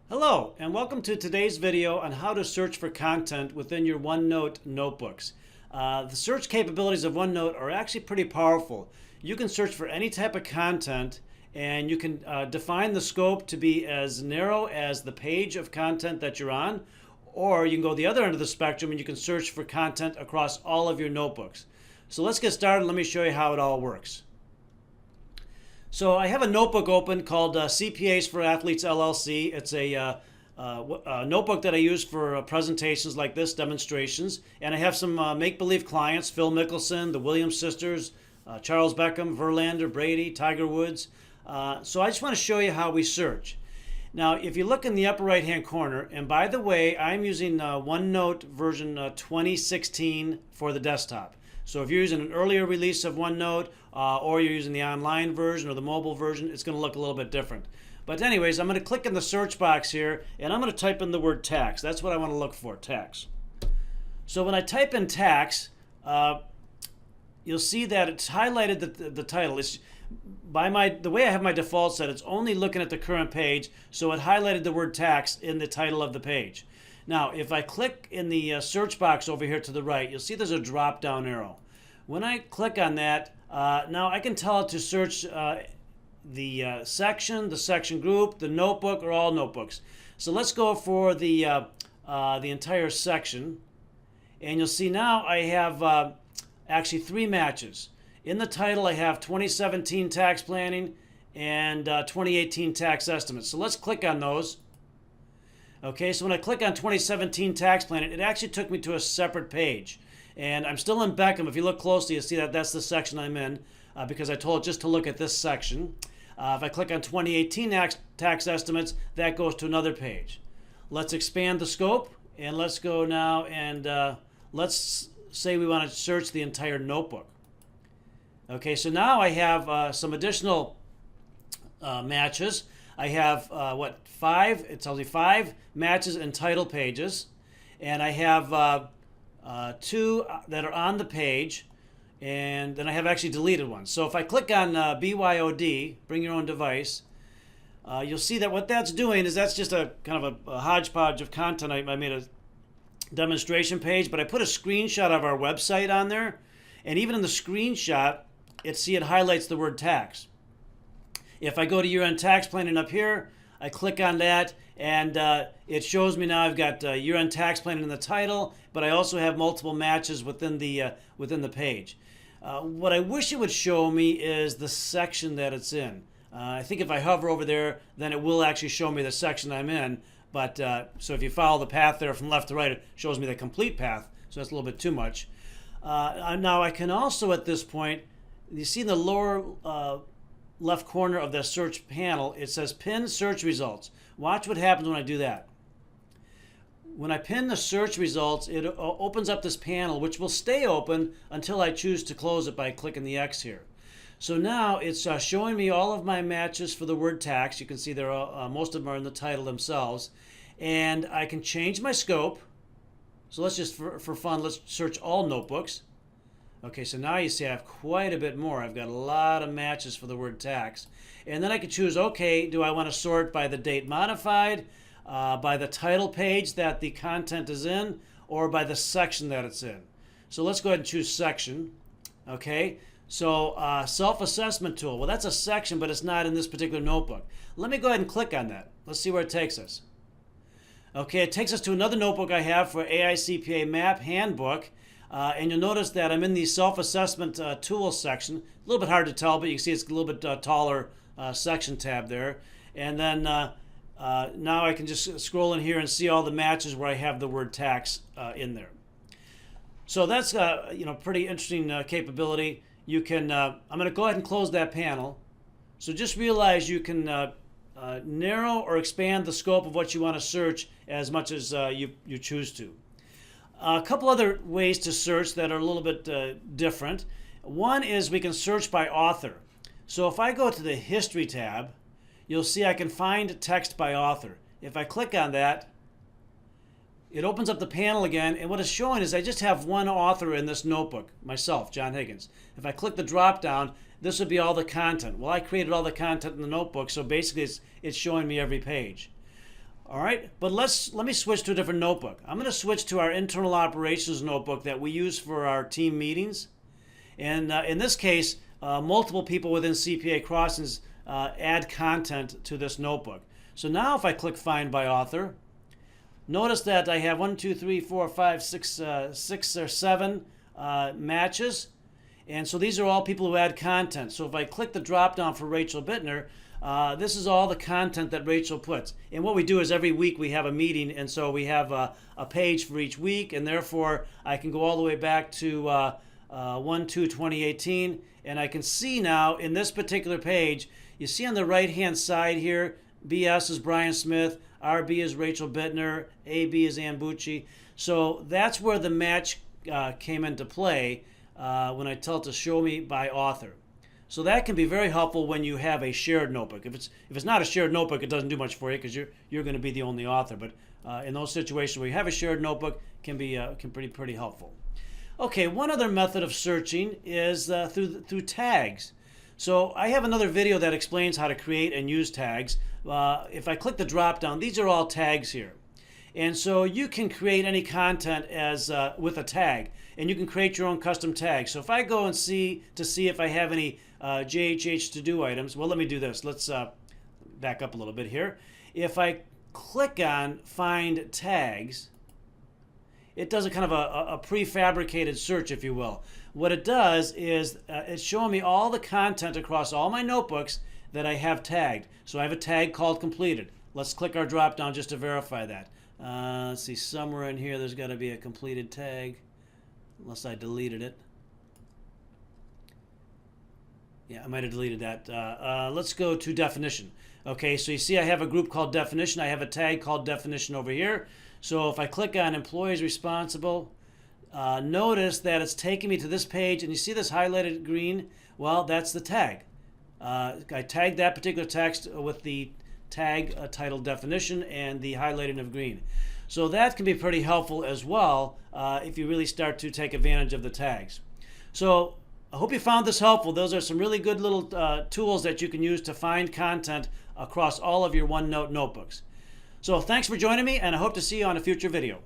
Hello, and welcome to today's video on how to search for content within your OneNote notebooks. The search capabilities of OneNote are actually pretty powerful. You can search for any type of content, and you can define the scope to be as narrow as the page of content that you're on, or you can go the other end of the spectrum and you can search for content across all of your notebooks. So let's get started. Let me show you how it all works. So I have a notebook open called CPAs for Athletes LLC. It's a notebook that I use for presentations like this, demonstrations. And I have some make-believe clients, Phil Mickelson, the Williams sisters, Charles Beckham, Verlander, Brady, Tiger Woods. So I just want to show you how we search. Now, if you look in the upper right-hand corner, and by the way, I'm using OneNote version 2016 for the desktop. So if you're using an earlier release of OneNote or you're using the online version or the mobile version, it's going to look a little bit different. But anyways, I'm going to click in the search box here and I'm going to type in the word tax. That's what I want to look for, tax. So when I type in tax, you'll see that it's highlighted the title. It's the way I have my default set, it's only looking at the current page, so it highlighted the word tax in the title of the page. Now, if I click in the search box over here to the right, you'll see there's a drop-down arrow. When I click on that, now I can tell it to search the section group, the notebook, or all notebooks. So let's go for the entire section, and you'll see now I have actually 3 matches. In the title, I have 2017 tax planning and 2018 tax estimates. So let's click on those. Okay, so when I click on 2017 tax planning, it actually took me to a separate page. And I'm still in Beckham. If you look closely, you'll see that that's the section I'm in because I told it just to look at this section. If I click on 2018 tax estimates, that goes to another page. Let's expand the scope, and let's go now and let's say we want to search the entire notebook. Okay, so now I have some additional matches. I have, 5? It tells me 5 matches and title pages. And I have 2 that are on the page. And then I have actually deleted one. So if I click on BYOD, bring your own device, you'll see that what that's doing is that's just a kind of a hodgepodge of content. I made a demonstration page, but I put a screenshot of our website on there. And even in the screenshot, it highlights the word tax. If I go to year-end tax planning up here, I click on that, and it shows me now I've got year-end tax planning in the title, but I also have multiple matches within the page. What I wish it would show me is the section that it's in. I think if I hover over there, then it will actually show me the section I'm in. But so if you follow the path there from left to right, it shows me the complete path. So that's a little bit too much. Now I can also at this point, you see in the lower left corner of the search panel, it says pin search results. Watch what happens when I do that. When I pin the search results, it opens up this panel, which will stay open until I choose to close it by clicking the X here. So now it's showing me all of my matches for the word tax. You can see there are, most of them are in the title themselves. And I can change my scope. So let's just, for fun, let's search all notebooks. Okay, so now you see I have quite a bit more. I've got a lot of matches for the word tax. And then I can choose, okay, do I want to sort by the date modified, by the title page that the content is in, or by the section that it's in? So let's go ahead and choose section. Okay, so self-assessment tool. Well, that's a section, but it's not in this particular notebook. Let me go ahead and click on that. Let's see where it takes us. Okay, it takes us to another notebook I have for ISCPA MAP Handbook. And you'll notice that I'm in the self-assessment tools section. A little bit hard to tell, but you can see it's a little bit taller section tab there. And then now I can just scroll in here and see all the matches where I have the word tax in there. So that's pretty interesting capability. You can I'm going to go ahead and close that panel. So just realize you can narrow or expand the scope of what you want to search as much as you choose to. A couple other ways to search that are a little bit different. One is we can search by author. So if I go to the History tab, you'll see I can find text by author. If I click on that, it opens up the panel again, and what it's showing is I just have one author in this notebook, myself, John Higgins. If I click the drop down, this would be all the content. Well, I created all the content in the notebook, so basically it's showing me every page. All right, but let me switch to a different notebook. I'm going to switch to our internal operations notebook that we use for our team meetings. And in this case, multiple people within CPA Crossings add content to this notebook. So now if I click Find by Author, notice that I have 6 or 7 matches. And so these are all people who add content. So if I click the drop down for Rachel Bittner, this is all the content that Rachel puts. And what we do is every week we have a meeting, and so we have a page for each week, and therefore I can go all the way back to 1/2/2018, and I can see now in this particular page, you see on the right-hand side here, BS is Brian Smith, RB is Rachel Bittner, AB is Ann Bucci. So that's where the match came into play when I tell it to show me by author. So that can be very helpful when you have a shared notebook. If it's not a shared notebook, it doesn't do much for you because you're going to be the only author. But in those situations where you have a shared notebook, can be pretty helpful. Okay, one other method of searching is through tags. So I have another video that explains how to create and use tags. If I click the drop down, these are all tags here. And so you can create any content as with a tag, and you can create your own custom tag. So if I go and see if I have any JHH to-do items, well, let me do this. Let's back up a little bit here. If I click on Find Tags, it does a kind of a prefabricated search, if you will. What it does is it's showing me all the content across all my notebooks that I have tagged. So I have a tag called completed. Let's click our drop down just to verify that. Let's see, somewhere in here there's got to be a completed tag, unless I deleted it. Yeah, I might have deleted that. Let's go to definition. Okay, so you see I have a group called definition. I have a tag called definition over here. So if I click on employees responsible, notice that it's taking me to this page, and you see this highlighted green? Well, that's the tag. I tagged that particular text with the tag titled definition and the highlighting of green. So that can be pretty helpful as well if you really start to take advantage of the tags. So I hope you found this helpful. Those are some really good little tools that you can use to find content across all of your OneNote notebooks. So thanks for joining me, and I hope to see you on a future video.